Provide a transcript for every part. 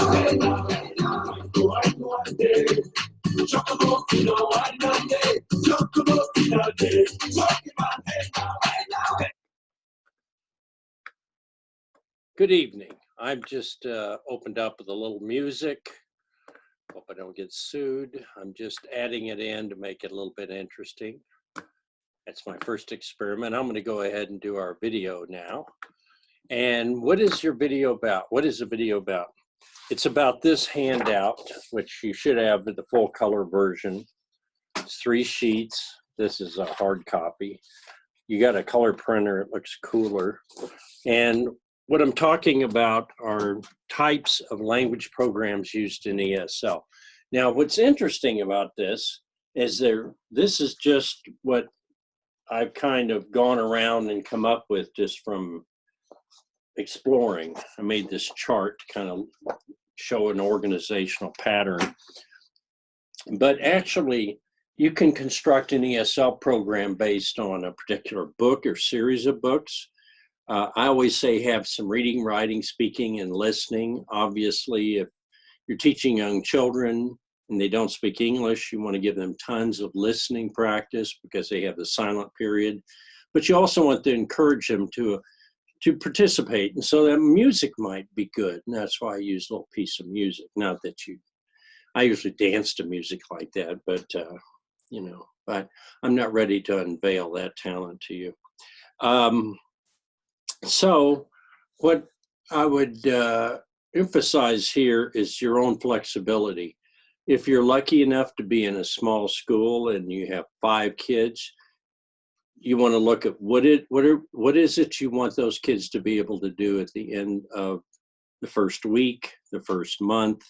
Good evening. I've just opened up with a little music. Hope I don't get sued. I'm just adding it in to make it a little bit interesting. That's my first experiment. I'm going to go ahead and do our video now. And what is your video about? What is the video about? It's about this handout, which you should have the full color version. It's 3 sheets. This is a hard copy. You got a color printer, it looks cooler. And what I'm talking about are types of language programs used in ESL. Now, what's interesting about this is this is just what I've kind of gone around and come up with just from exploring. I made this chart to kind of show an organizational pattern. But actually, you can construct an ESL program based on a particular book or series of books. I always say have some reading, writing, speaking, and listening. Obviously, if you're teaching young children and they don't speak English, you want to give them tons of listening practice because they have the silent period. But you also want to encourage them to participate. And so that music might be good. And that's why I use a little piece of music. Not that I usually dance to music like that, but, but I'm not ready to unveil that talent to you. So what I would emphasize here is your own flexibility. If you're lucky enough to be in a small school and you have 5 kids, you want to look at what is it you want those kids to be able to do at the end of the first week, the first month,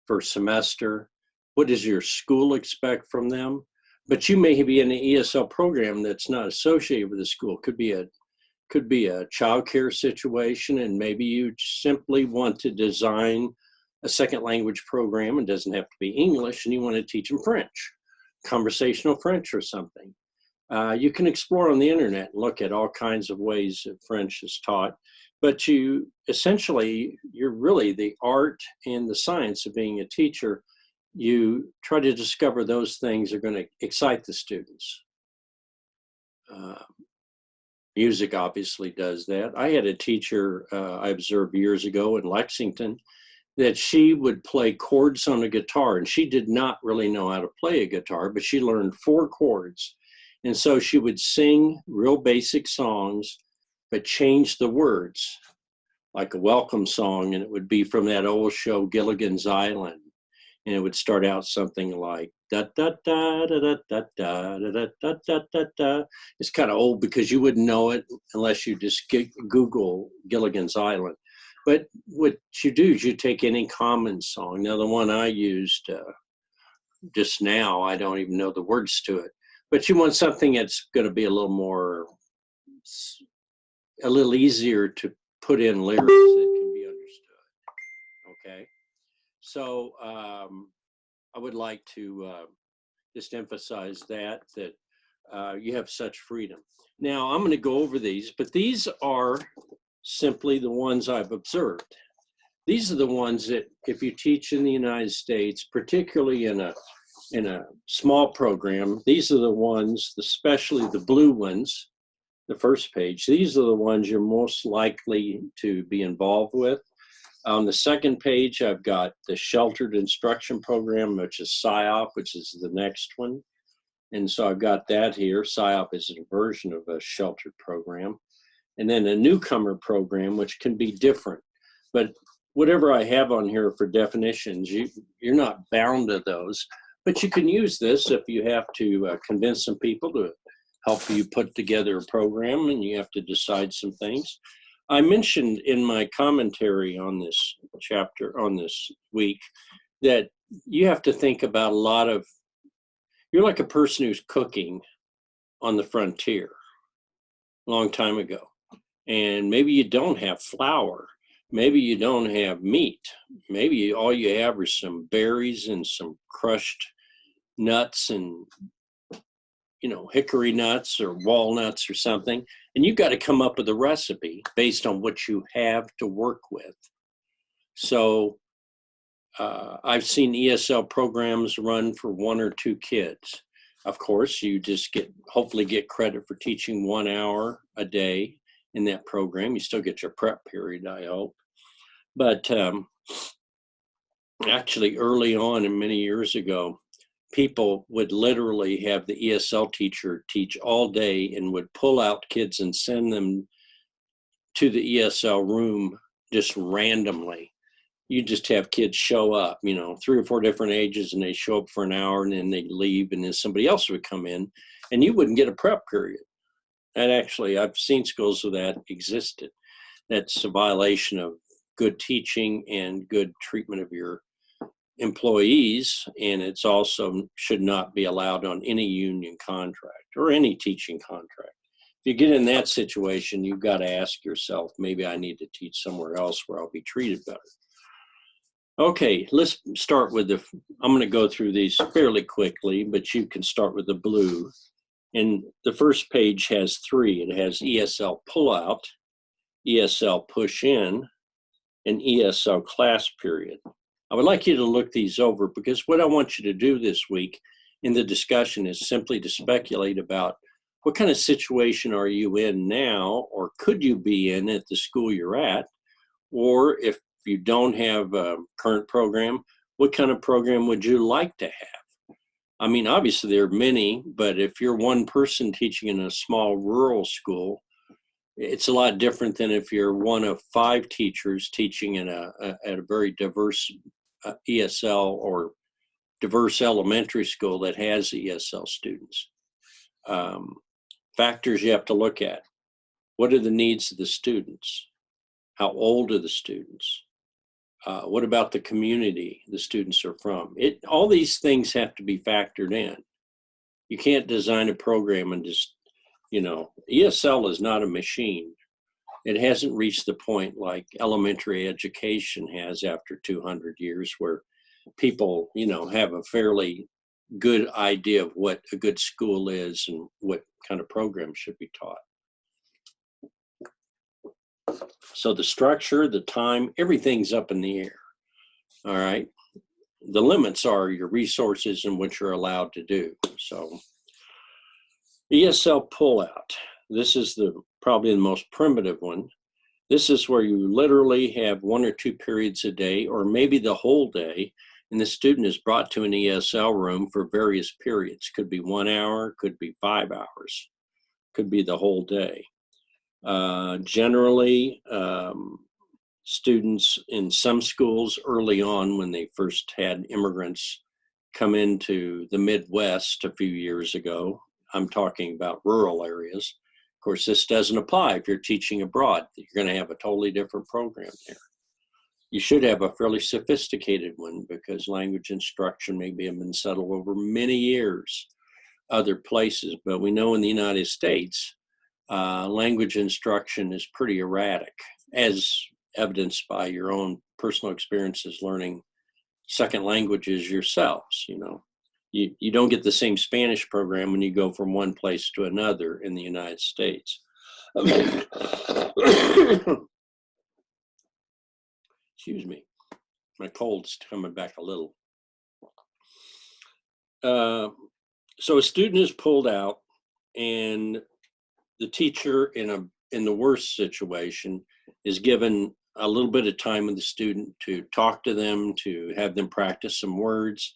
first semester. What does your school expect from them? But you may be in an ESL program that's not associated with the school. Could be a childcare situation, and maybe you simply want to design a second language program. It doesn't have to be English, and you want to teach them French, conversational French or something. You can explore on the internet and look at all kinds of ways that French is taught, but you're really the art and the science of being a teacher. You try to discover those things that are going to excite the students. Music obviously does that. I had a teacher I observed years ago in Lexington that she would play chords on a guitar, and she did not really know how to play a guitar, but she learned 4 chords. And so she would sing real basic songs, but change the words, like a welcome song, and it would be from that old show, Gilligan's Island. And it would start out something like da da da da da da da da da da da da. It's kind of old because you wouldn't know it unless you just Google Gilligan's Island. But what you do is you take any common song. Now, the one I used just now, I don't even know the words to it. But you want something that's going to be a little easier to put in lyrics that can be understood. Okay. So I would like to just emphasize that you have such freedom. Now, I'm going to go over these, but these are simply the ones I've observed. These are the ones that if you teach in the United States, particularly in a small program, these are the ones, especially the blue ones, the first page, these are the ones you're most likely to be involved with. On the second page, I've got the Sheltered Instruction Program, which is SIOP, which is the next one. And so I've got that here. SIOP is a version of a sheltered program. And then a newcomer program, which can be different. But whatever I have on here for definitions, you're not bound to those. But you can use this if you have to convince some people to help you put together a program and you have to decide some things. I mentioned in my commentary on this chapter, on this week, that you have to think about you're like a person who's cooking on the frontier a long time ago. And maybe you don't have flour. Maybe you don't have meat. Maybe all you have are some berries and some crushed nuts and hickory nuts or walnuts or something, and you've got to come up with a recipe based on what you have to work with. So I've seen ESL programs run for 1 or 2 kids. Of course, you just hopefully get credit for teaching 1 hour a day in that program. You still get your prep period, I hope. But actually, early on and many years ago, people would literally have the ESL teacher teach all day and would pull out kids and send them to the ESL room just randomly. You just have kids show up, 3 or 4 different ages, and they show up for an hour and then they leave, and then somebody else would come in and you wouldn't get a prep period. And actually, I've seen schools where that existed. That's a violation of good teaching and good treatment of your employees, and it's also should not be allowed on any union contract or any teaching contract. If you get in that situation, you've got to ask yourself, maybe I need to teach somewhere else where I'll be treated better. Okay, let's start with I'm going to go through these fairly quickly, but you can start with the blue. And the first page has 3. It has ESL pullout, ESL push in, and ESL class period. I would like you to look these over, because what I want you to do this week in the discussion is simply to speculate about what kind of situation are you in now, or could you be in at the school you're at, or if you don't have a current program, what kind of program would you like to have? I mean, obviously there are many, but if you're one person teaching in a small rural school, it's a lot different than if you're one of 5 teachers teaching at a very diverse ESL or diverse elementary school that has ESL students. Factors you have to look at. What are the needs of the students? How old are the students? What about the community the students are from? All these things have to be factored in. You can't design a program and just, ESL is not a machine. It hasn't reached the point like elementary education has after 200 years, where people, have a fairly good idea of what a good school is and what kind of program should be taught. So the structure, the time, everything's up in the air. All right. The limits are your resources and what you're allowed to do. So ESL pullout. This is probably the most primitive one. This is where you literally have 1 or 2 periods a day, or maybe the whole day, and the student is brought to an ESL room for various periods. Could be 1 hour, could be 5 hours, could be the whole day. Generally, students in some schools early on, when they first had immigrants come into the Midwest a few years ago, I'm talking about rural areas. Of course, this doesn't apply if you're teaching abroad. You're going to have a totally different program there. You should have a fairly sophisticated one, because language instruction maybe have been settled over many years other places. But we know in the United States, language instruction is pretty erratic, as evidenced by your own personal experiences learning second languages yourselves. You don't get the same Spanish program when you go from one place to another in the United States. Excuse me, my cold's coming back a little. So a student is pulled out, and the teacher in the worst situation is given a little bit of time with the student to talk to them, to have them practice some words.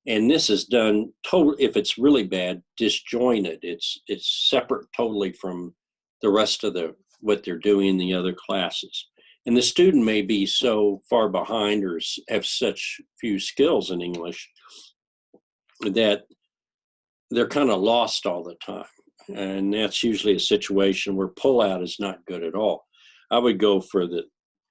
And this is done if it's really bad, disjointed. It's separate totally from the rest of what they're doing in the other classes. And the student may be so far behind or have such few skills in English that they're kind of lost all the time. And that's usually a situation where pullout is not good at all. I would go for the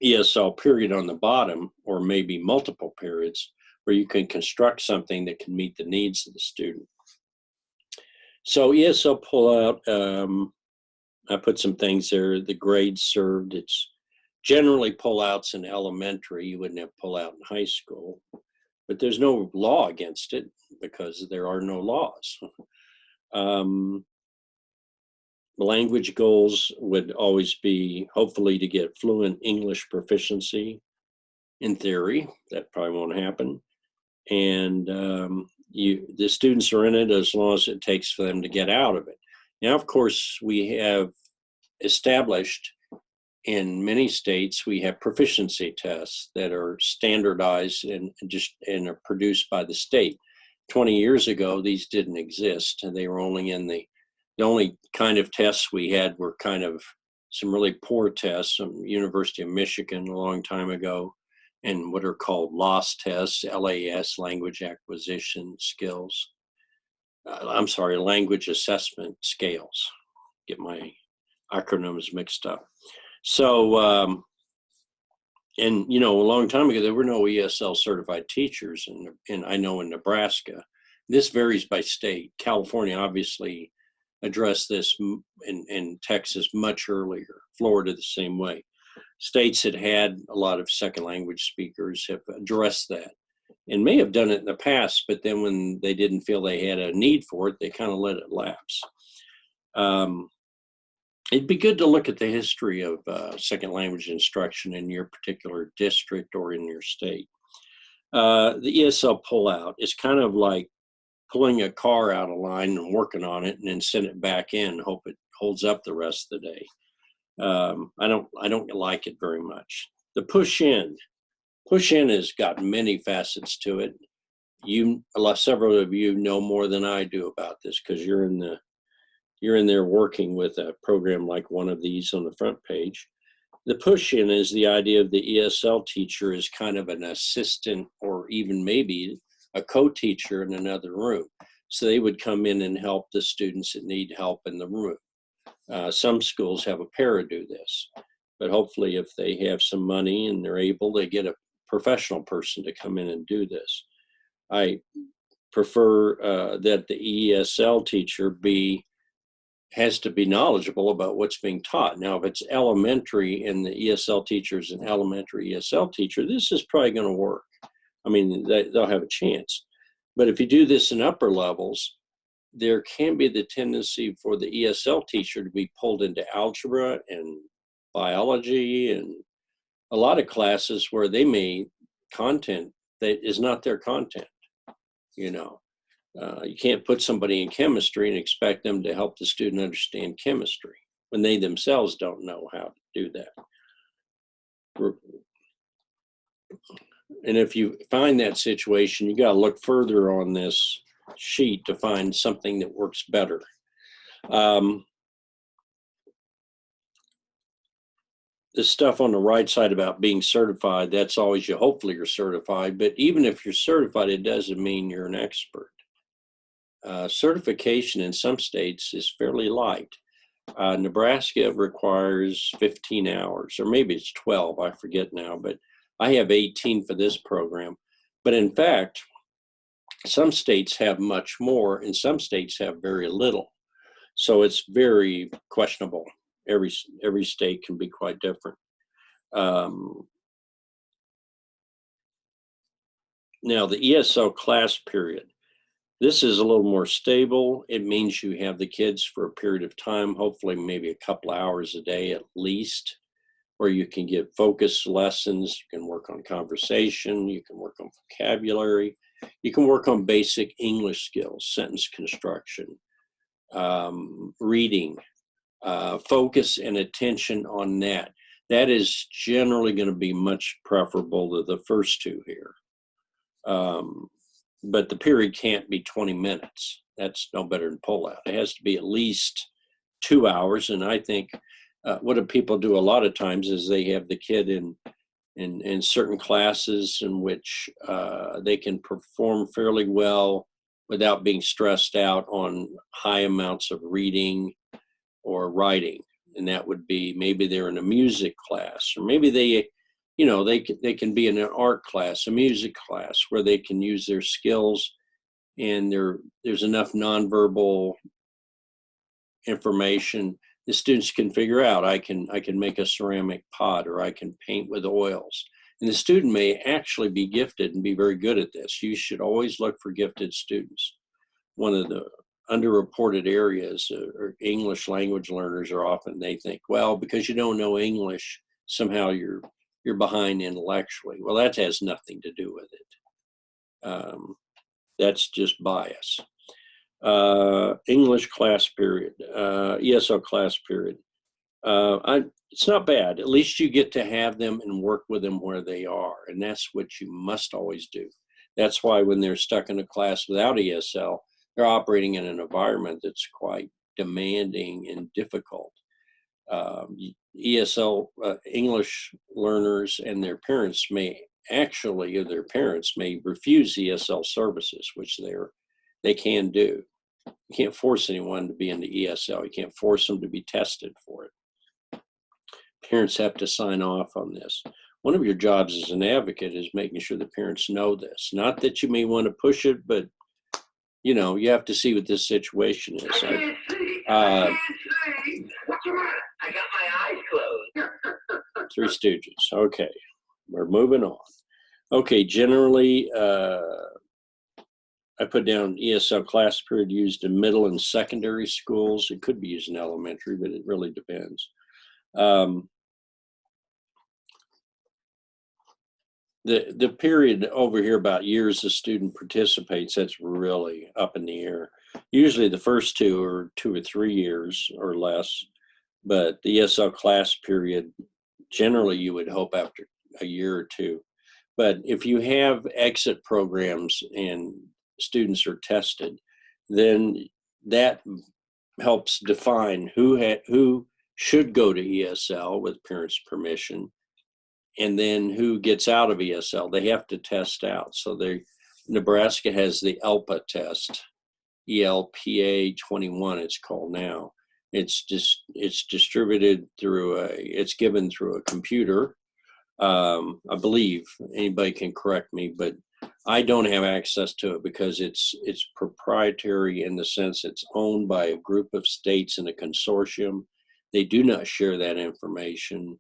ESL period on the bottom, or maybe multiple periods, where you can construct something that can meet the needs of the student. So ESL pullout, I put some things there. The grades served, it's generally pullouts in elementary. You wouldn't have pullout in high school, but there's no law against it because there are no laws. Language goals would always be hopefully to get fluent English proficiency. in theory. That probably won't happen. And the students are in it as long as it takes for them to get out of it. Now, of course, we have established in many states, we have proficiency tests that are standardized and are produced by the state. 20 years ago, these didn't exist, and they were only in the only kind of tests we had were kind of some really poor tests from University of Michigan a long time ago, and what are called LAS tests, LAS, language acquisition skills. I'm sorry, language assessment scales. Get my acronyms mixed up. So, and a long time ago, there were no ESL certified teachers, and I know in Nebraska. This varies by state. California obviously addressed this, in Texas much earlier. Florida the same way. States that had a lot of second language speakers have addressed that and may have done it in the past, but then when they didn't feel they had a need for it, they kind of let it lapse. It'd be good to look at the history of second language instruction in your particular district or in your state. The ESL pullout is kind of like pulling a car out of line and working on it and then send it back in and hope it holds up the rest of the day. I don't like it very much. The push in has got many facets to it. Several of you know more than I do about this because you're in there working with a program like one of these on the front page. The push in is the idea of the ESL teacher is kind of an assistant or even maybe a co-teacher in another room. So they would come in and help the students that need help in the room. Some schools have a para do this, but hopefully if they have some money and they're able, they get a professional person to come in and do this. I prefer that the ESL teacher has to be knowledgeable about what's being taught. Now, if it's elementary and the ESL teacher is an elementary ESL teacher, this is probably going to work. I mean, they'll have a chance. But if you do this in upper levels, there can be the tendency for the ESL teacher to be pulled into algebra and biology and a lot of classes where they may content that is not their content, You can't put somebody in chemistry and expect them to help the student understand chemistry when they themselves don't know how to do that. And if you find that situation, you got to look further on this sheet to find something that works better. The stuff on the right side about being certified, that's always hopefully you're certified, but even if you're certified, it doesn't mean you're an expert. Certification in some states is fairly light. Nebraska requires 15 hours, or maybe it's 12, I forget now, but I have 18 for this program. But in fact, some states have much more, and some states have very little. So it's very questionable. Every state can be quite different. Now, the ESL class period. This is a little more stable. It means you have the kids for a period of time, hopefully maybe a couple hours a day at least, where you can give focus lessons, you can work on conversation, you can work on vocabulary, you can work on basic English skills, sentence construction, reading, focus and attention on that. That is generally going to be much preferable to the first two here. But the period can't be 20 minutes. That's no better than pullout. It has to be at least 2 hours. And I think what people do a lot of times is they have the kid in certain classes in which they can perform fairly well without being stressed out on high amounts of reading or writing. And that would be maybe they're in a music class, or maybe they can be in an art class, a music class, where they can use their skills and there's enough nonverbal information the students can figure out. I can make a ceramic pot, or I can paint with oils. And the student may actually be gifted and be very good at this. You should always look for gifted students. One of the underreported areas are English language learners they think, well, because you don't know English, somehow you're you're behind intellectually. Well, that has nothing to do with it. That's just bias. English class period, ESL class period. It's not bad. At least you get to have them and work with them where they are. And that's what you must always do. That's why when they're stuck in a class without ESL, they're operating in an environment that's quite demanding and difficult. ESL English learners and their parents may actually, or their parents may refuse ESL services, which they can do. You can't force anyone to be into ESL. You can't force them to be tested for it. Parents have to sign off on this. One of your jobs as an advocate is making sure the parents know this. Not that you may want to push it, but you know, you have to see what this situation is. I got my eyes closed. Three Stooges. Okay, we're moving on. Okay, generally, I put down ESL class period used in middle and secondary schools. It could be used in elementary, but it really depends. The period over here about years the student participates, that's really up in the air. Usually the first two are 2 or 3 years or less, but the ESL class period, generally you would hope after a year or two. But if you have exit programs and students are tested, then that helps define who should go to ESL with parents' permission, and then who gets out of ESL. They have to test out. So Nebraska has the ELPA test, ELPA 21 it's called now. It's distributed through it's given through a computer. I believe, anybody can correct me, but I don't have access to it because it's proprietary in the sense it's owned by a group of states in a consortium. They do not share that information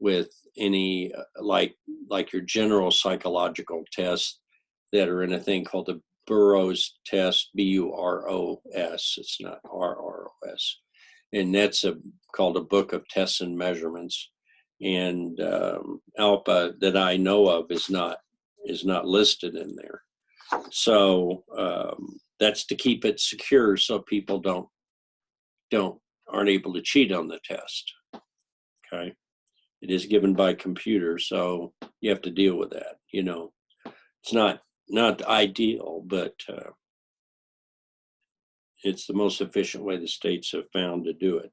with any like your general psychological tests that are in a thing called the Burroughs test, BUROS. It's not RROS, and that's called a book of tests and measurements. And ALPA that I know of is not listed in there. So that's to keep it secure so people aren't able to cheat on the test. Okay. It is given by computer, so you have to deal with that. You know, it's not ideal, but it's the most efficient way the states have found to do it.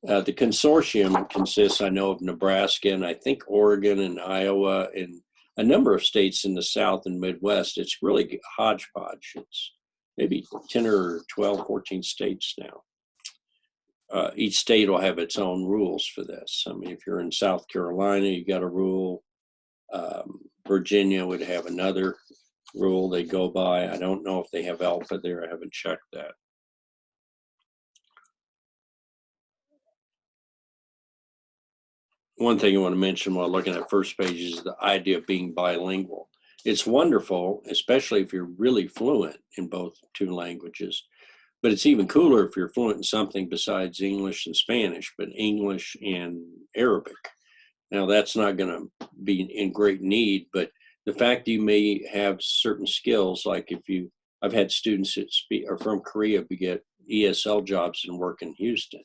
The consortium consists, I know, of Nebraska and I think Oregon and Iowa and a number of states in the South and Midwest. It's really hodgepodge. It's maybe 10 or 12, 14 states now. Each state will have its own rules for this. I mean, if you're in South Carolina, you got a rule. Virginia would have another rule they go by. I don't know if they have ALPA there. I haven't checked that. One thing I want to mention while looking at first page is the idea of being bilingual. It's wonderful, especially if you're really fluent in both two languages. But it's even cooler if you're fluent in something besides English and Spanish, but English and Arabic. Now, that's not going to be in great need, but the fact that you may have certain skills, like I've had students that are from Korea get ESL jobs and work in Houston.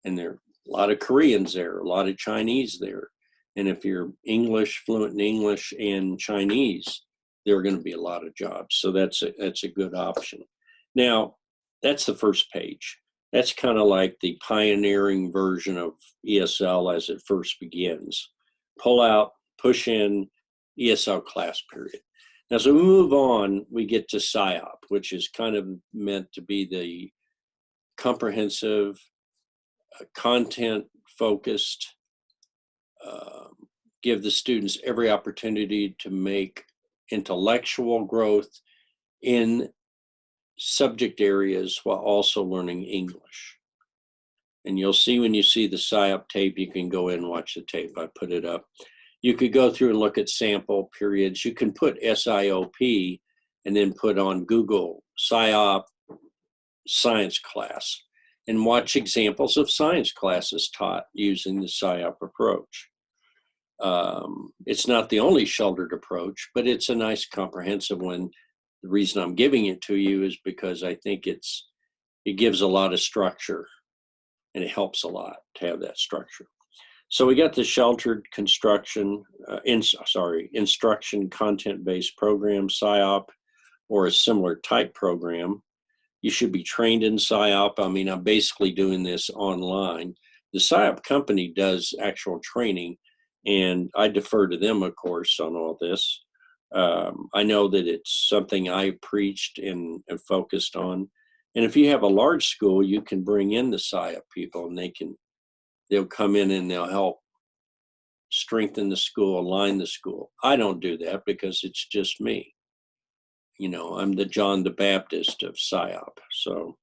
And there are a lot of Koreans there, a lot of Chinese there. And if you're fluent in English and Chinese, there are going to be a lot of jobs. So that's a good option. Now, that's the first page. That's kind of like the pioneering version of ESL as it first begins. Pull out, push in, ESL class period. Now, as we move on, we get to PSYOP, which is kind of meant to be the comprehensive, content-focused, give the students every opportunity to make intellectual growth in subject areas while also learning English. And you'll see when you see the PSYOP tape, you can go in and watch the tape. I put it up. You could go through and look at sample periods. You can put SIOP and then put on Google PSYOP science class and watch examples of science classes taught using the PSYOP approach. It's not the only sheltered approach, but it's a nice comprehensive one. The reason I'm giving it to you is because I think it gives a lot of structure, and it helps a lot to have that structure. So we got the sheltered construction, instruction content-based program, PSYOP, or a similar type program. You should be trained in PSYOP. I mean, I'm basically doing this online. The PSYOP company does actual training, and I defer to them, of course, on all this. I know that it's something I've preached and focused on. And if you have a large school, you can bring in the PSYOP people, and they'll come in and they'll help strengthen the school, align the school. I don't do that because it's just me. You know, I'm the John the Baptist of PSYOP. So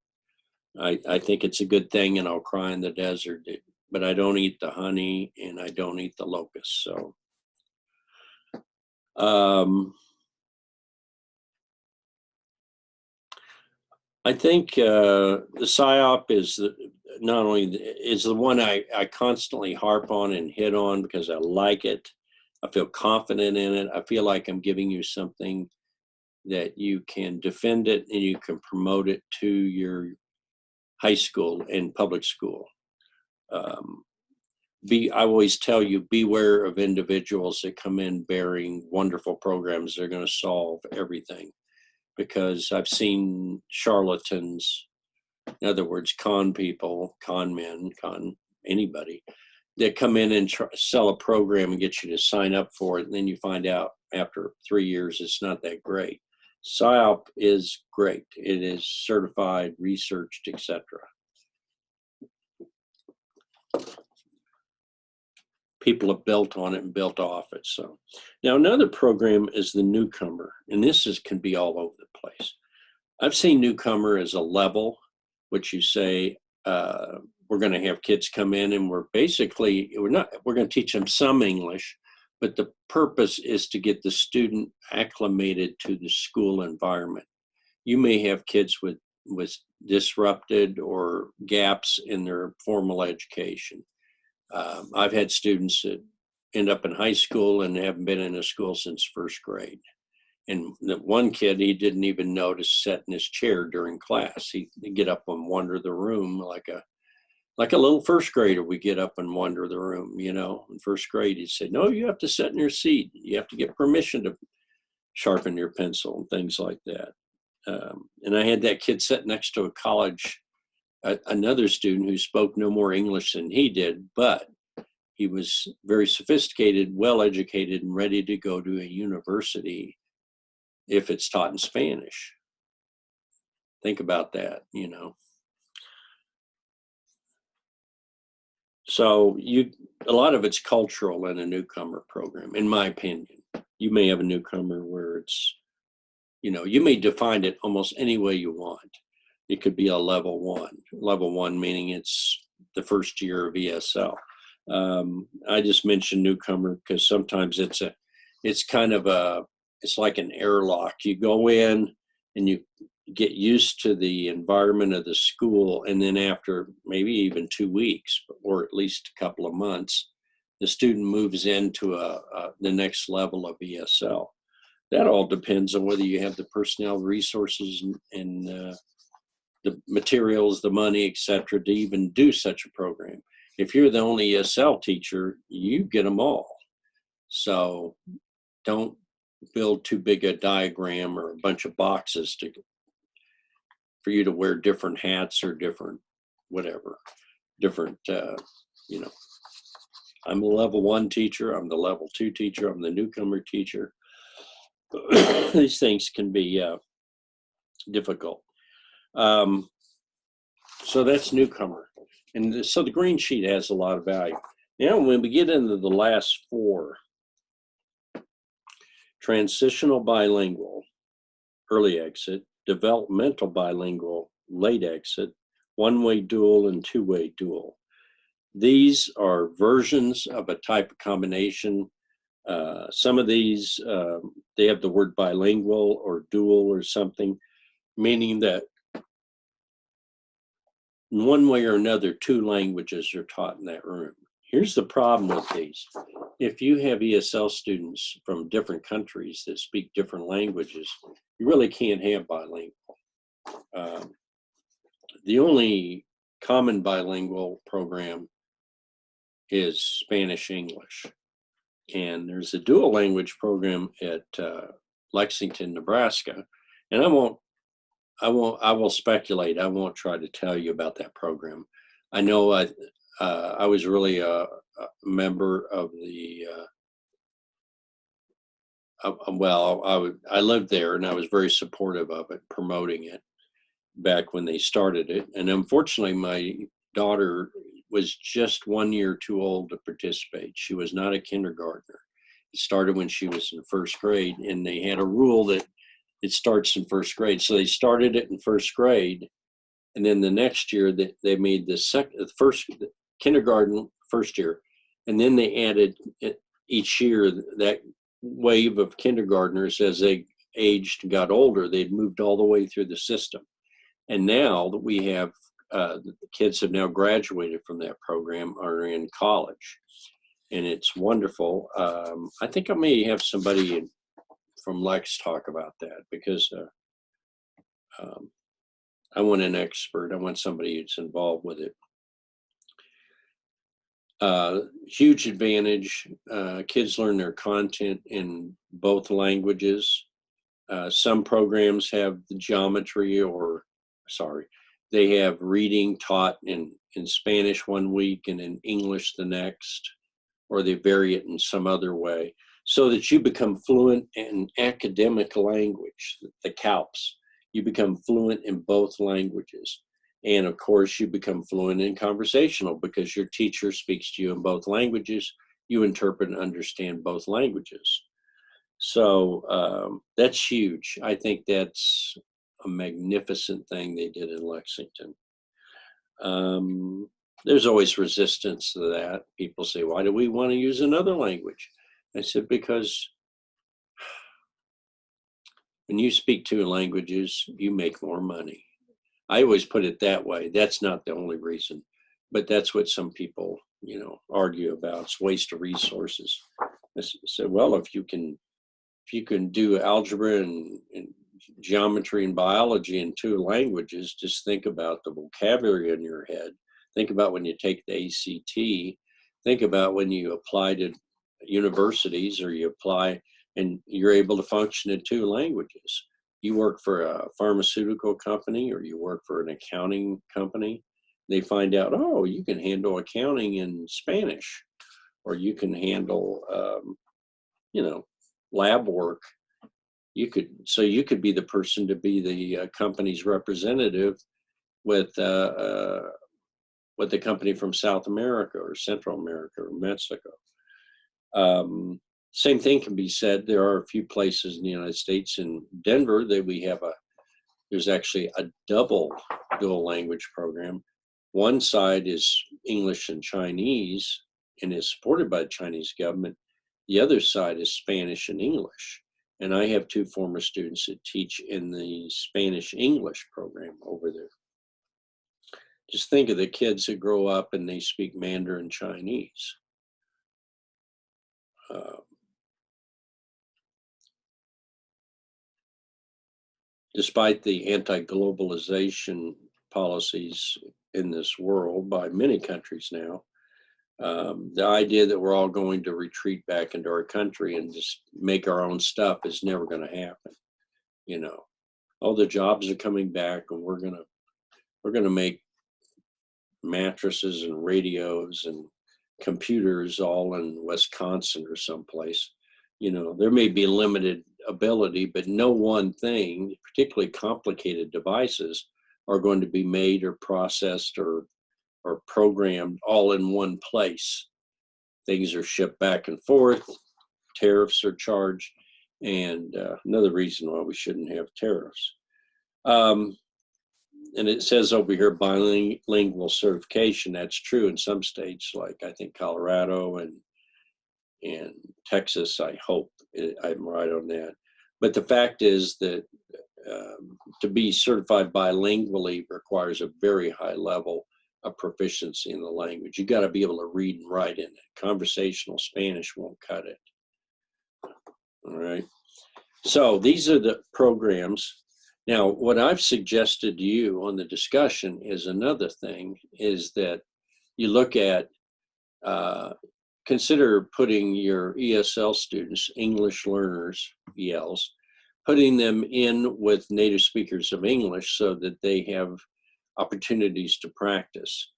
I think it's a good thing, and I'll cry in the desert, but I don't eat the honey and I don't eat the locusts. So I think the PSYOP is not only is the one I constantly harp on and hit on because I like it. I feel confident in it. I feel like I'm giving you something that you can defend it and you can promote it to your high school and public school. I always tell you, beware of individuals that come in bearing wonderful programs. They're going to solve everything, because I've seen charlatans, in other words, con people, con men, con anybody, that come in and sell a program and get you to sign up for it. And then you find out after 3 years, it's not that great. PSYOP is great. It is certified, researched, etc. People have built on it and built off it. So now another program is the newcomer, and this can be all over the place. I've seen newcomer as a level, which you say, we're going to have kids come in and we're going to teach them some English, but the purpose is to get the student acclimated to the school environment. You may have kids with disrupted or gaps in their formal education. I've had students that end up in high school and haven't been in a school since first grade. And the one kid, he didn't even know to sit in his chair during class. He'd get up and wander the room like a little first grader. We get up and wander the room, you know. In first grade, he'd say, no, you have to sit in your seat. You have to get permission to sharpen your pencil and things like that. And I had that kid sit next to a college, another student who spoke no more English than he did, but he was very sophisticated, well-educated, and ready to go to a university if it's taught in Spanish. Think about that, you know. So a lot of it's cultural in a newcomer program, in my opinion. You may have a newcomer where it's, you know, you may define it almost any way you want. It could be a level one meaning it's the first year of ESL. I just mentioned newcomer because sometimes it's like an airlock. You go in and you get used to the environment of the school, and then after maybe even 2 weeks or at least a couple of months, the student moves into the next level of ESL. That all depends on whether you have the personnel, resources, and the materials, the money, etc., to even do such a program. If you're the only ESL teacher, you get them all. So don't build too big a diagram or a bunch of boxes for you to wear different hats or different whatever, you know. I'm the level 1 teacher, I'm the level 2 teacher, I'm the newcomer teacher. These things can be difficult. So that's newcomer. And so the green sheet has a lot of value. Now, when we get into the last 4, transitional bilingual, early exit, developmental bilingual, late exit, one-way dual, and two-way dual. These are versions of a type of combination. Some of these, they have the word bilingual or dual or something, meaning that in one way or another, 2 languages are taught in that room. Here's the problem with these. If you have ESL students from different countries that speak different languages, you really can't have bilingual. The only common bilingual program is Spanish English. And there's a dual language program at Lexington, Nebraska. And I will speculate. I won't try to tell you about that program. I know I was really a member of the, I lived there and I was very supportive of it, promoting it back when they started it. And unfortunately, my daughter was just 1 year too old to participate. She was not a kindergartner. It started when she was in first grade, and they had a rule that it starts in first grade. So they started it in first grade, and then the next year they made the first kindergarten first year, and then they added each year that wave of kindergartners as they aged and got older. They'd moved all the way through the system. And now that we have, the kids have now graduated from that program, are in college, and it's wonderful. I think I may have somebody from Lex talk about that, because I want an expert. I want somebody who's involved with it. Huge advantage. Kids learn their content in both languages. Some programs have the geometry, they have reading taught in Spanish 1 week and in English the next, or they vary it in some other way, so that you become fluent in academic language, the CALPS. You become fluent in both languages. And of course, you become fluent in conversational because your teacher speaks to you in both languages. You interpret and understand both languages. So that's huge. I think that's a magnificent thing they did in Lexington. There's always resistance to that. People say, why do we want to use another language? I said, because when you speak two languages, you make more money. I always put it that way. That's not the only reason, but that's what some people, argue about. It's waste of resources. I said, well, if you can do algebra and geometry and biology in two languages, just think about the vocabulary in your head. Think about when you take the ACT. Think about when you apply to universities, or you apply and you're able to function in two languages. You work for a pharmaceutical company, or you work for an accounting company. They find out, oh, you can handle accounting in Spanish, or you can handle, lab work. You could be the person to be the company's representative with the company from South America or Central America or Mexico. Same thing can be said. There are a few places in the United States, in Denver, that there's actually a double dual language program. One side is English and Chinese and is supported by the Chinese government. The other side is Spanish and English. And I have two former students that teach in the Spanish-English program over there. Just think of the kids that grow up and they speak Mandarin Chinese. Despite the anti-globalization policies in this world by many countries now, the idea that we're all going to retreat back into our country and just make our own stuff is never going to happen. All the jobs are coming back, and we're gonna make mattresses and radios and computers all in Wisconsin or someplace. There may be limited ability, but no one thing, particularly complicated devices, are going to be made or processed or programmed all in one place. Things are shipped back and forth, tariffs are charged, and another reason why we shouldn't have tariffs. And it says over here, bilingual certification. That's true in some states, like I think Colorado and Texas. I hope I'm right on that. But the fact is that to be certified bilingually requires a very high level a proficiency in the language. You got to be able to read and write in it. Conversational Spanish won't cut it. All right. So these are the programs. Now, what I've suggested to you on the discussion is another thing, is that you look at, consider putting your ESL students, English learners, ELs, putting them in with native speakers of English so that they have opportunities to practice.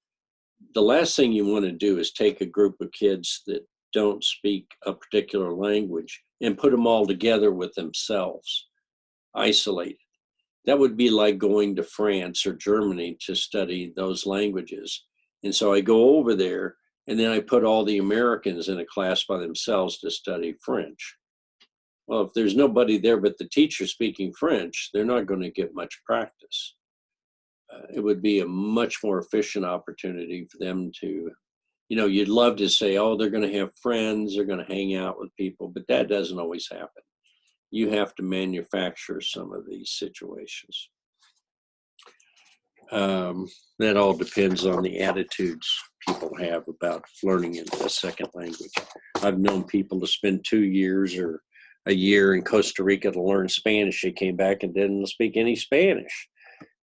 The last thing you want to do is take a group of kids that don't speak a particular language and put them all together with themselves, isolated. That would be like going to France or Germany to study those languages. And so I go over there and then I put all the Americans in a class by themselves to study French. Well, if there's nobody there but the teacher speaking French, they're not going to get much practice. It would be a much more efficient opportunity for them to, you'd love to say, oh, they're going to have friends, they're going to hang out with people, but that doesn't always happen. You have to manufacture some of these situations. That all depends on the attitudes people have about learning a second language. I've known people to spend 2 years or a year in Costa Rica to learn Spanish. They came back and didn't speak any Spanish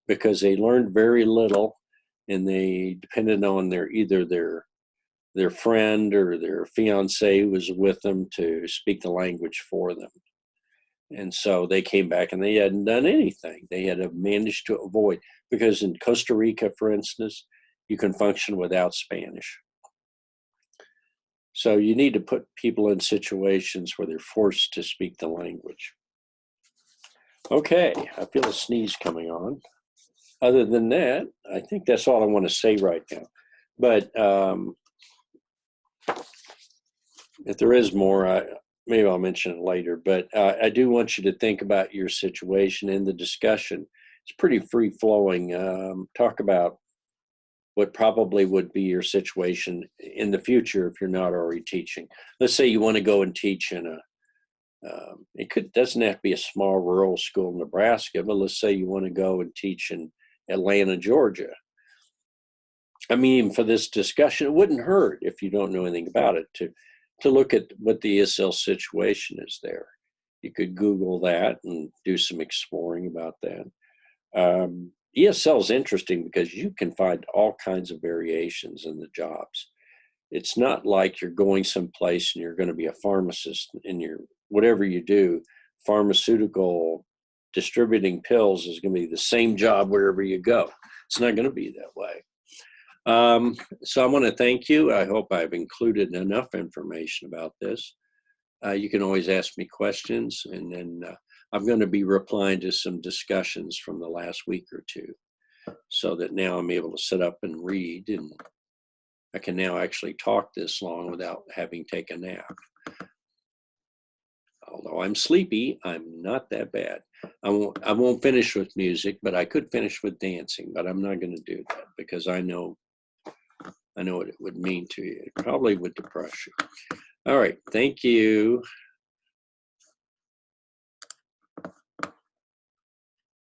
because they learned very little, and they depended on either their friend or their fiance was with them to speak the language for them. And so they came back and they hadn't done anything. They had managed to avoid, because in Costa Rica, for instance, you can function without Spanish. So you need to put people in situations where they're forced to speak the language. Okay, I feel a sneeze coming on. Other than that, I think that's all I want to say right now. But if there is more, maybe I'll mention it later. But I do want you to think about your situation in the discussion. It's pretty free-flowing. Talk about what probably would be your situation in the future if you're not already teaching. Let's say you want to go and teach in doesn't have to be a small rural school in Nebraska, but let's say you want to go and teach in Atlanta, Georgia. I mean, for this discussion, it wouldn't hurt, if you don't know anything about it, to look at what the ESL situation is there. You could Google that and do some exploring about that. ESL is interesting because you can find all kinds of variations in the jobs. It's not like you're going someplace and you're going to be a pharmacist in whatever you do. Pharmaceutical distributing pills is going to be the same job wherever you go. It's not going to be that way. So I want to thank you. I hope I've included enough information about this. You can always ask me questions, and then I'm going to be replying to some discussions from the last week or two, so that now I'm able to sit up and read, and I can now actually talk this long without having taken a nap. Although I'm sleepy, I'm not that bad. I won't finish with music, but I could finish with dancing, but I'm not going to do that because I know what it would mean to you. It probably would depress you. All right. Thank you.